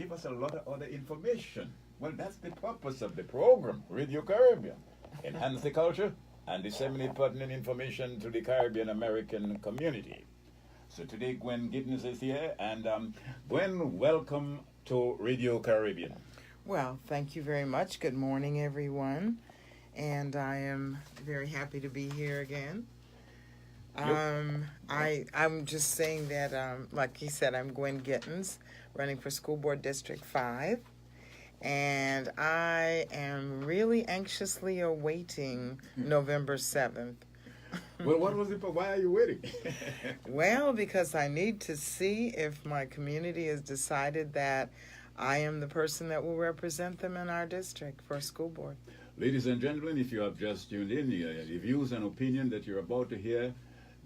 give us a lot of other information. Well, that's the purpose of the program, Radio Caribbean. Enhance the culture and disseminate pertinent information to the Caribbean American community. So today Gwen Giddens is here, and Gwen, welcome to Radio Caribbean. Well, thank you very much. Good morning, everyone. And I am very happy to be here again. I'm just saying that, like he said, I'm Gwen Gittens, running for School Board District 5. And I am really anxiously awaiting November 7th. Well, what was it for? Why are you waiting? Well, because I need to see if my community has decided that I am the person that will represent them in our district for a school board. Ladies and gentlemen, if you have just tuned in, the views and opinion that you're about to hear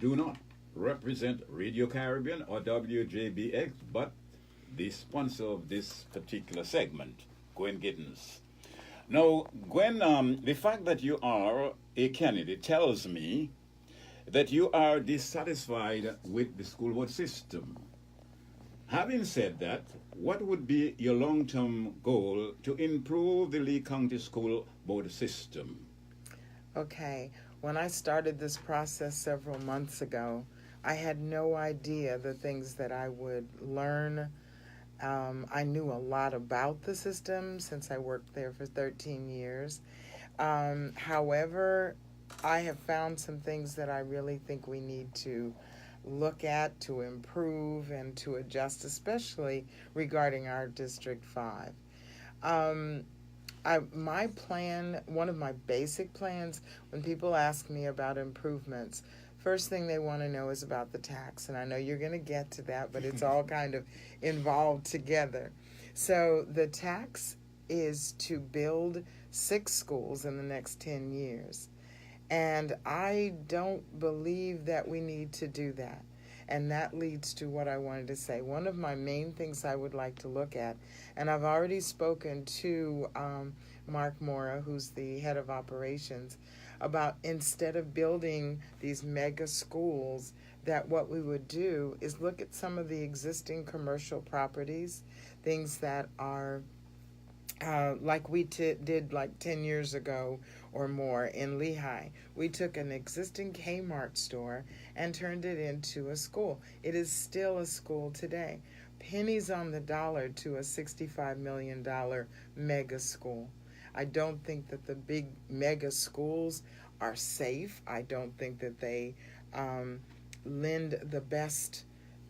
do not represent Radio Caribbean or WJBX, but the sponsor of this particular segment, Gwen Giddens. Now, Gwen, the fact that you are a candidate tells me that you are dissatisfied with the school board system. Having said that, what would be your long-term goal to improve the Lee County School Board system? Okay, when I started this process several months ago, I had no idea the things that I would learn. I knew a lot about the system since I worked there for 13 years. However, I have found some things that I really think we need to look at, to improve, and to adjust, especially regarding our District 5. My plan, one of my basic plans, when people ask me about improvements, first thing they want to know is about the tax. And I know you're going to get to that, but it's all kind of involved together. So the tax is to build 6 schools in the next 10 years. And I don't believe that we need to do that. And that leads to what I wanted to say. One of my main things I would like to look at, and I've already spoken to Mark Mora, who's the head of operations, about instead of building these mega schools, that what we would do is look at some of the existing commercial properties, things that are like we did like 10 years ago or more in Lehigh. We took an existing Kmart store and turned it into a school. It is still a school today. Pennies on the dollar to a $65 million mega school. I don't think that the big mega schools are safe. I don't think that they lend the best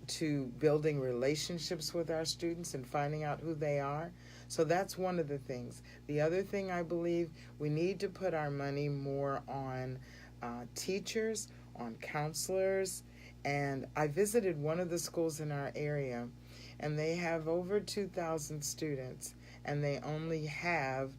to building relationships with our students and finding out who they are. So that's one of the things. The other thing I believe, we need to put our money more on teachers, on counselors. And I visited one of the schools in our area, and they have over 2,000 students, and they only have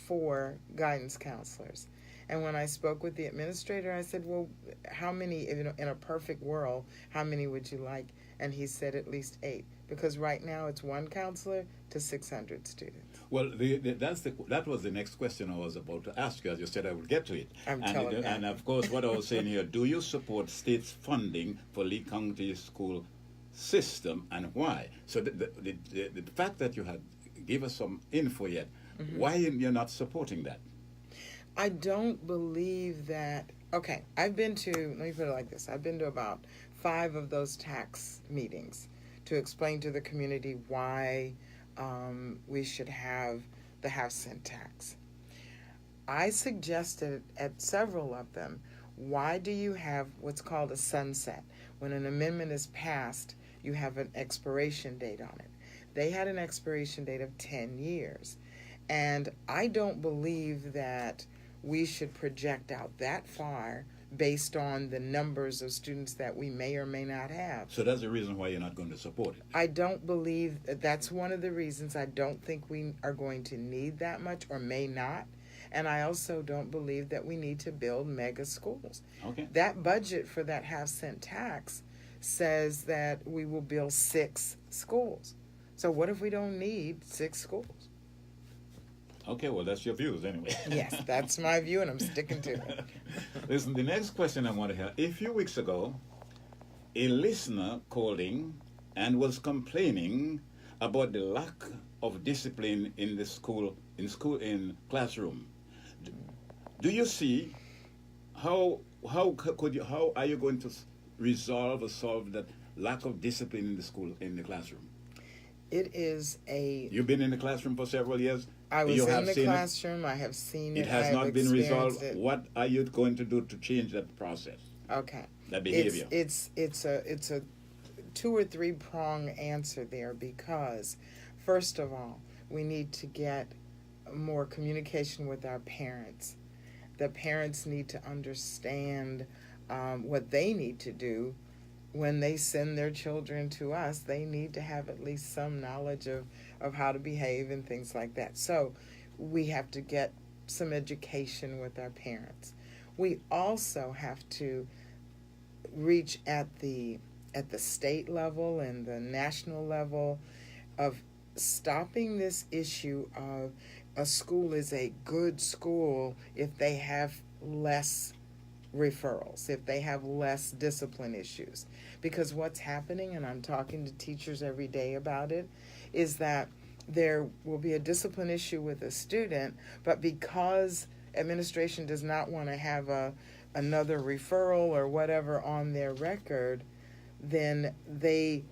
4 guidance counselors. And when I spoke with the administrator, I said, well, how many, in a perfect world, how many would you like? And he said at least 8, because right now it's 1 counselor to 600 students. Well, that was the next question I was about to ask you. As you said, I would get to it. And of course, what I was saying here, do you support state's funding for Lee County school system, and why? So the fact that you had give us some info yet, why you're not supporting that? I don't believe that. Okay, let me put it like this. I've been to about 5 of those tax meetings to explain to the community why we should have the half-cent tax. I suggested at several of them, why do you have what's called a sunset? When an amendment is passed, you have an expiration date on it. They had an expiration date of 10 years. And I don't believe that we should project out that far based on the numbers of students that we may or may not have. So that's the reason why you're not going to support it. I don't believe that's one of the reasons. I don't think we are going to need that much, or may not. And I also don't believe that we need to build mega schools. Okay. That budget for that half-cent tax says that we will build 6 schools. So what if we don't need 6 schools? Okay, well, that's your views anyway. Yes, that's my view, and I'm sticking to it. Listen, the next question I want to hear. A few weeks ago, a listener called in and was complaining about the lack of discipline in the school, in classroom. Do you see how are you going to resolve or solve that lack of discipline in the school, in the classroom? It is a. You've been in the classroom for several years. I was You have in the seen classroom. I have seen it. It has I have not been resolved. experienced it. What are you going to do to change that process, Okay. that behavior? It's a 2 or 3 prong answer there, because first of all, we need to get more communication with our parents. The parents need to understand what they need to do when they send their children to us. They need to have at least some knowledge of how to behave and things like that. So we have to get some education with our parents. We also have to reach at the state level and the national level of stopping this issue of a school is a good school if they have less referrals, if they have less discipline issues. Because what's happening, and I'm talking to teachers every day about it, is that there will be a discipline issue with a student, but because administration does not want to have another referral or whatever on their record, then they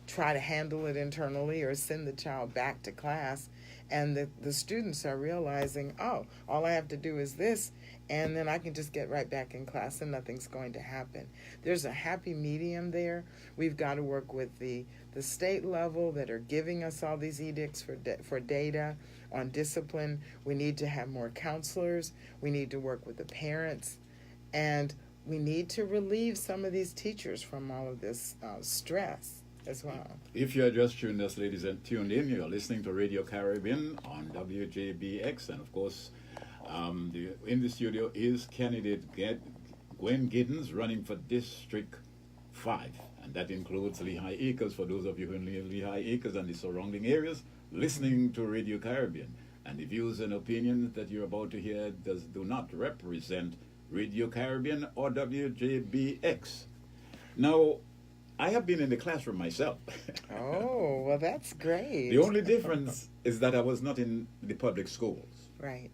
try to handle it internally or send the child back to class. And the students are realizing, oh, all I have to do is this, and then I can just get right back in class and nothing's going to happen. There's a happy medium there. We've got to work with the state level that are giving us all these edicts for data on discipline. We need to have more counselors. We need to work with the parents. And we need to relieve some of these teachers from all of this stress as well. If you are just tuned us, ladies, and tuned in, you're listening to Radio Caribbean on WJBX, and of course, in the studio is candidate Gwen Giddens, running for District 5, and that includes Lehigh Acres. For those of you who live in Lehigh Acres and the surrounding areas, listening to Radio Caribbean, and the views and opinions that you're about to hear do not represent Radio Caribbean or WJBX. Now, I have been in the classroom myself. Oh, well, that's great. The only difference is that I was not in the public schools. Right.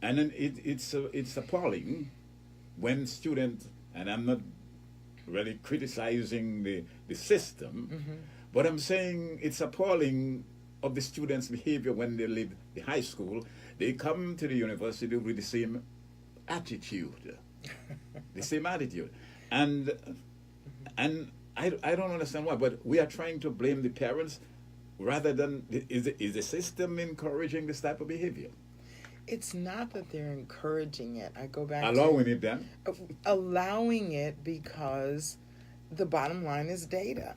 And then it's appalling when students, and I'm not really criticizing the system, but I'm saying it's appalling of the students' behavior when they leave the high school. They come to the university with the same attitude. The same attitude. And I don't understand why, but we are trying to blame the parents rather than, is the system encouraging this type of behavior? It's not that they're encouraging it. I go back allowing it then? Allowing it because the bottom line is data.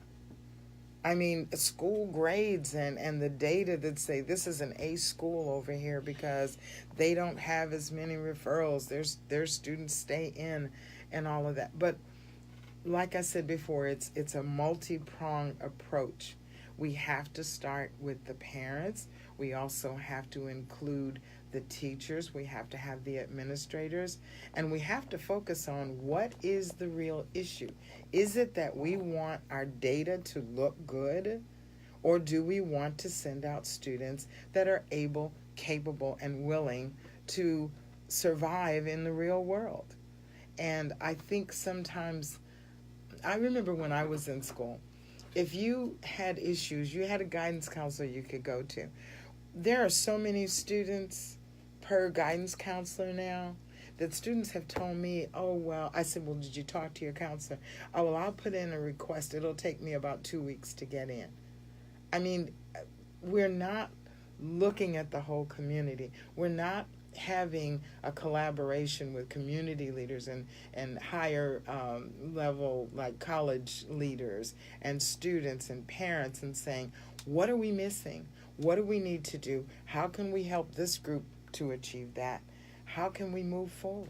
I mean, school grades and the data that say this is an A school over here because they don't have as many referrals. Their students stay in and all of that. But like I said before, it's a multi-pronged approach. We have to start with the parents. We also have to include the teachers. We have to have the administrators. And we have to focus on what is the real issue. Is it that we want our data to look good? Or do we want to send out students that are able, capable, and willing to survive in the real world? And I think sometimes, I remember when I was in school, if you had issues, you had a guidance counselor you could go to. There are so many students per guidance counselor now that students have told me, oh, well, I said, well, did you talk to your counselor? Oh, well, I'll put in a request. It'll take me about 2 weeks to get in. I mean, we're not looking at the whole community. We're not having a collaboration with community leaders and higher level, like college leaders and students and parents, and saying, what are we missing? What do we need to do? How can we help this group to achieve that? How can we move forward?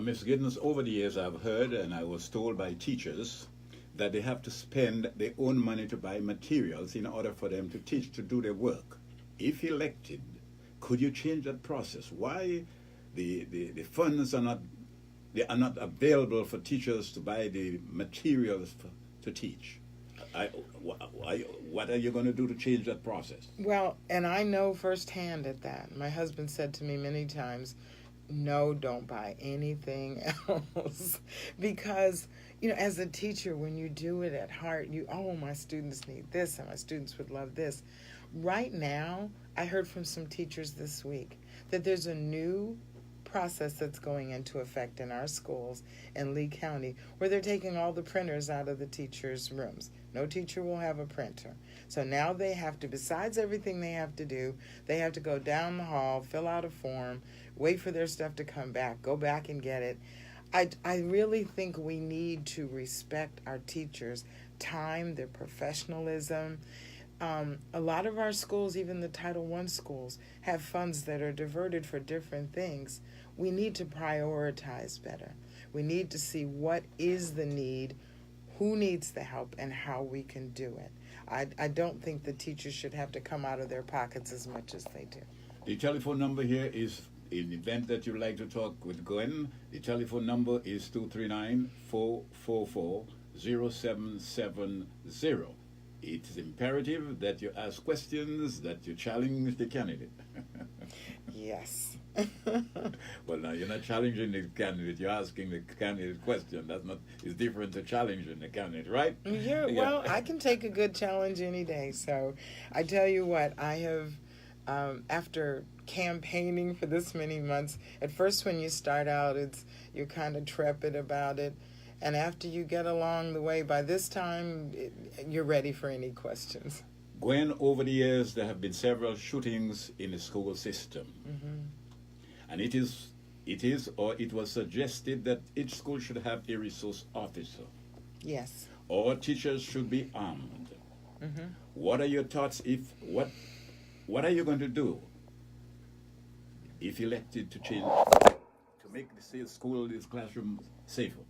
Ms. Giddens, over the years I've heard and I was told by teachers that they have to spend their own money to buy materials in order for them to teach, to do their work. If elected, could you change that process? Why the funds are not available for teachers to buy the materials to teach? what are you going to do to change that process? Well, and I know firsthand at that. My husband said to me many times, no, don't buy anything else. Because, as a teacher, when you do it at heart, my students need this and my students would love this. Right now, I heard from some teachers this week that there's a new process that's going into effect in our schools in Lee County where they're taking all the printers out of the teachers' rooms. No teacher will have a printer. So now they have to, besides everything they have to do, they have to go down the hall, fill out a form, wait for their stuff to come back, go back and get it. I really think we need to respect our teachers' time, their professionalism. A lot of our schools, even the Title I schools, have funds that are diverted for different things. We need to prioritize better. We need to see what is the need, who needs the help, and how we can do it. I don't think the teachers should have to come out of their pockets as much as they do. The telephone number here is, in the event that you'd like to talk with Gwen, the telephone number is 239-444-0770. It's imperative that you ask questions, that you challenge the candidate. Yes. Well, now you're not challenging the candidate, you're asking the candidate question. It's different to challenging the candidate, right? Yeah, well, I can take a good challenge any day. So I tell you what, I have, after campaigning for this many months, at first when you start out, you're kind of trepid about it. And after you get along the way, by this time, you're ready for any questions. Gwen, over the years, there have been several shootings in the school system. Mm-hmm. And it was suggested that each school should have a resource officer. Yes. All teachers should be armed. Mm-hmm. What are your thoughts what are you going to do if elected to make the school, this classroom safer?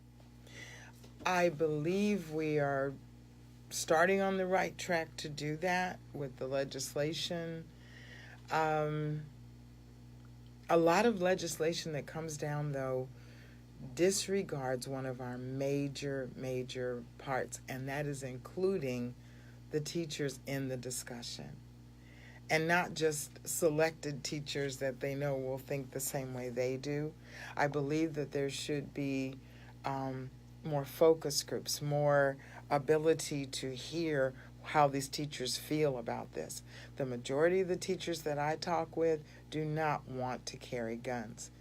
I believe we are starting on the right track to do that with the legislation. A lot of legislation that comes down, though, disregards one of our major parts, and that is including the teachers in the discussion. And not just selected teachers that they know will think the same way they do. I believe that there should be more focus groups, more ability to hear how these teachers feel about this. The majority of the teachers that I talk with do not want to carry guns.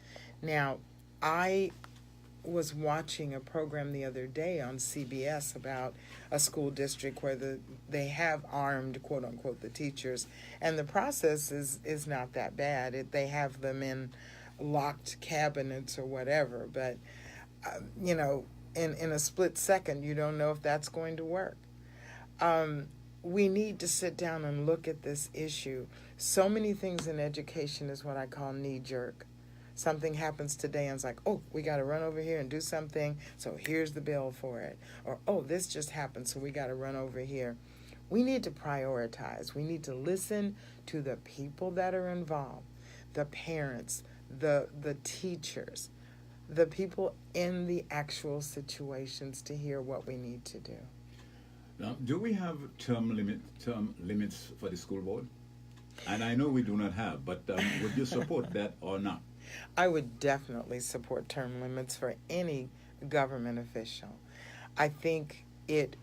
Now, I was watching a program the other day on CBS about a school district where they have armed, quote unquote, the teachers, and the process is not that bad. They have them in locked cabinets or whatever, but in a split second, you don't know if that's going to work. We need to sit down and look at this issue. So many things in education is what I call knee-jerk. Something happens today and it's like, oh, we got to run over here and do something, so here's the bill for it. Or, oh, this just happened, so we got to run over here. We need to prioritize. We need to listen to the people that are involved, the parents, the teachers, the people in the actual situations to hear what we need to do. Now, do we have term limits for the school board? And I know we do not have, but would you support that or not? I would definitely support term limits for any government official. I think it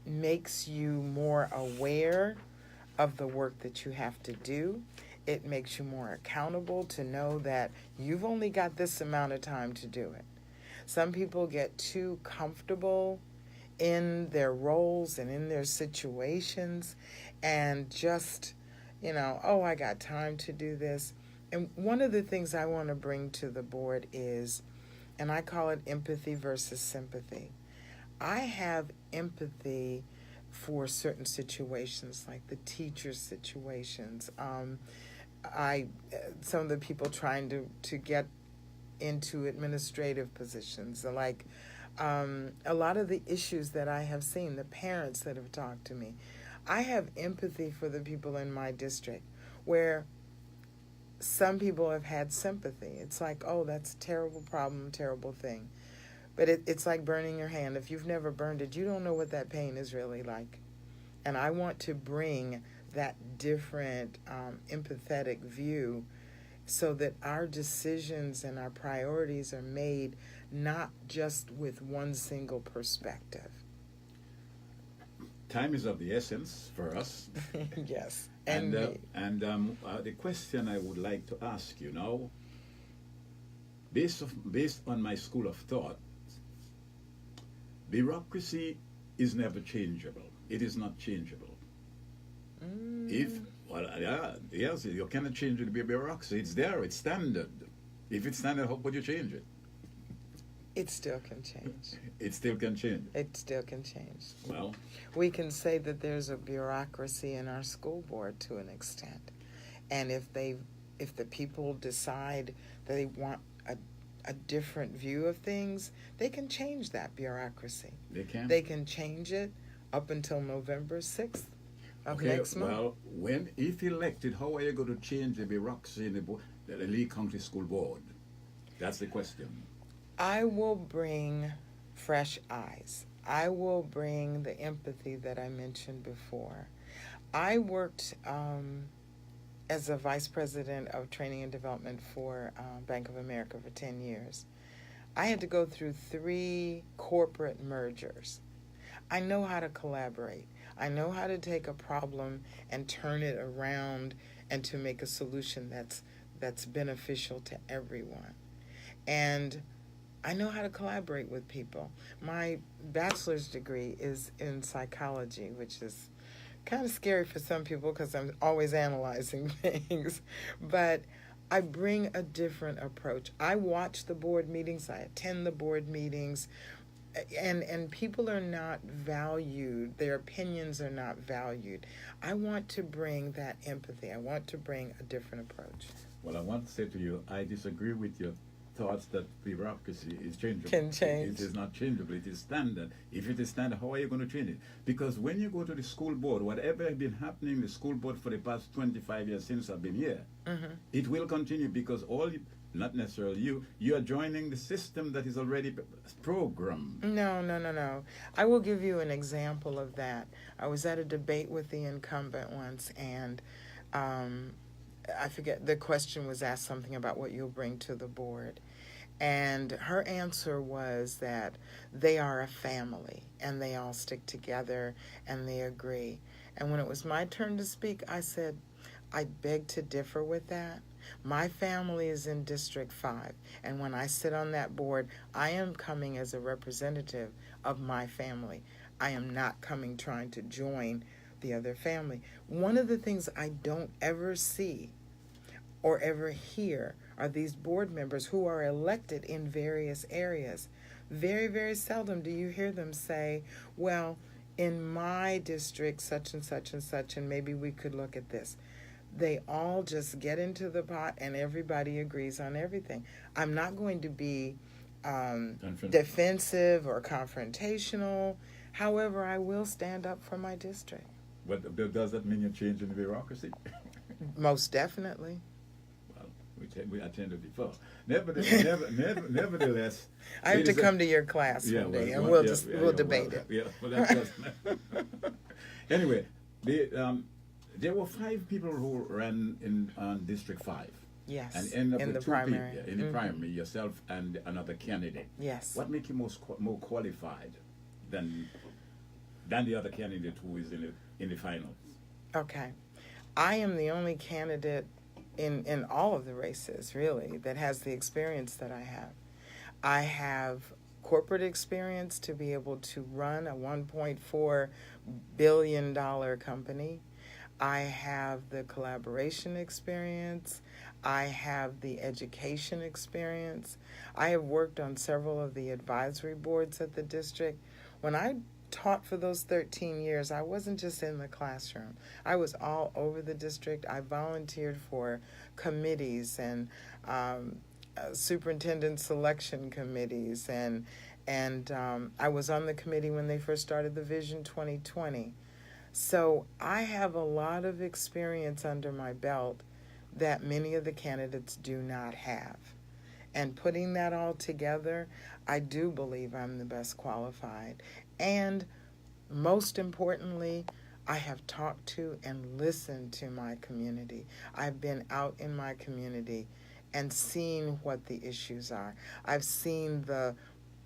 makes you more aware of the work that you have to do. It makes you more accountable to know that you've only got this amount of time to do it. Some people get too comfortable in their roles and in their situations and just, oh, I got time to do this. And one of the things I want to bring to the board is, and I call it empathy versus sympathy. I have empathy for certain situations, like the teacher situations. Some of the people trying to get into administrative positions, like a lot of the issues that I have seen, the parents that have talked to me. I have empathy for the people in my district where some people have had sympathy. It's like, oh, that's a terrible problem, terrible thing. But it's like burning your hand. If you've never burned it, you don't know what that pain is really like. And I want to bring that different empathetic view so that our decisions and our priorities are made not just with one single perspective. Time is of the essence for us. Yes. And the question I would like to ask you now, based on my school of thought, bureaucracy is never changeable. It is not changeable. If yes, you cannot change the bureaucracy. It's there. It's standard. If it's standard, how would you change it? It still can change. It still can change. It still can change. Well, we can say that there's a bureaucracy in our school board to an extent, and if the people decide that they want a different view of things, they can change that bureaucracy. They can. They can change it up until November 6th of next month. Well, if elected, how are you going to change the bureaucracy in the Lee County School Board? That's the question. I will bring fresh eyes. I will bring the empathy that I mentioned before. I worked as a vice president of training and development for Bank of America for 10 years. I had to go through 3 corporate mergers. I know how to collaborate. I know how to take a problem and turn it around and to make a solution that's beneficial to everyone. And I know how to collaborate with people. My bachelor's degree is in psychology, which is kind of scary for some people because I'm always analyzing things. But I bring a different approach. I watch the board meetings. I attend the board meetings. And people are not valued. Their opinions are not valued. I want to bring that empathy. I want to bring a different approach. Well, I want to say to you, I disagree with your thoughts that bureaucracy is changeable. Can change. It is not changeable. It is standard. If it is standard, how are you going to change it? Because when you go to the school board, whatever has been happening in the school board for the past 25 years since I've been here, it will continue because not necessarily you are joining the system that is already programmed. No. I will give you an example of that. I was at a debate with the incumbent once, and I forget, the question was asked something about what you'll bring to the board. And her answer was that they are a family, and they all stick together, and they agree. And when it was my turn to speak, I said, I beg to differ with that. My family is in District 5, and when I sit on that board, I am coming as a representative of my family. I am not coming trying to join the other family. One of the things I don't ever see or ever hear are these board members who are elected in various areas. Very, very seldom do you hear them say, well, in my district, such and such and such, and maybe we could look at this. They all just get into the pot and everybody agrees on everything. I'm not going to be defensive or confrontational. However, I will stand up for my district. But does that mean you're changing the bureaucracy? Most definitely. Well, we attended before. Nevertheless, I have to come to your class one day, and we'll debate it. Yeah, well, that's anyway, there were 5 people who ran on District 5. Yes, and ended up in with the 2 primary. people in the primary, yourself and another candidate. Yes. What makes you more qualified than the other candidate who is in the finals? Okay, I am the only candidate in all of the races, really, that has the experience that I have. I have corporate experience to be able to run a $1.4 billion company. I have the collaboration experience. I have the education experience. I have worked on several of the advisory boards at the district. When I taught for those 13 years, I wasn't just in the classroom. I was all over the district. I volunteered for committees and superintendent selection committees, and I was on the committee when they first started the Vision 2020. So I have a lot of experience under my belt that many of the candidates do not have. And putting that all together, I do believe I'm the best qualified. And most importantly, I have talked to and listened to my community. I've been out in my community and seen what the issues are. I've seen the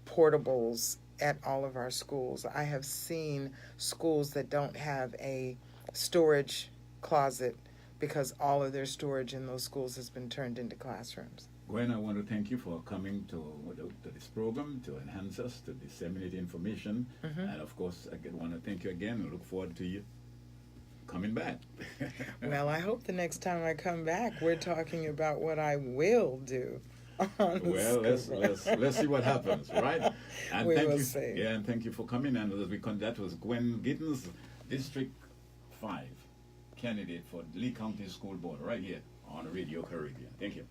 portables at all of our schools. I have seen schools that don't have a storage closet because all of their storage in those schools has been turned into classrooms. Gwen, I want to thank you for coming to this program to enhance us, to disseminate information. And of course, I want to thank you again and look forward to you coming back. Well, I hope the next time I come back, we're talking about what I will do. Well, let's see what happens, right? And we thank will you, see. Yeah, and thank you for coming. And that was Gwen Gittens, District 5 candidate for Lee County School Board, right here on Radio Caribbean. Thank you.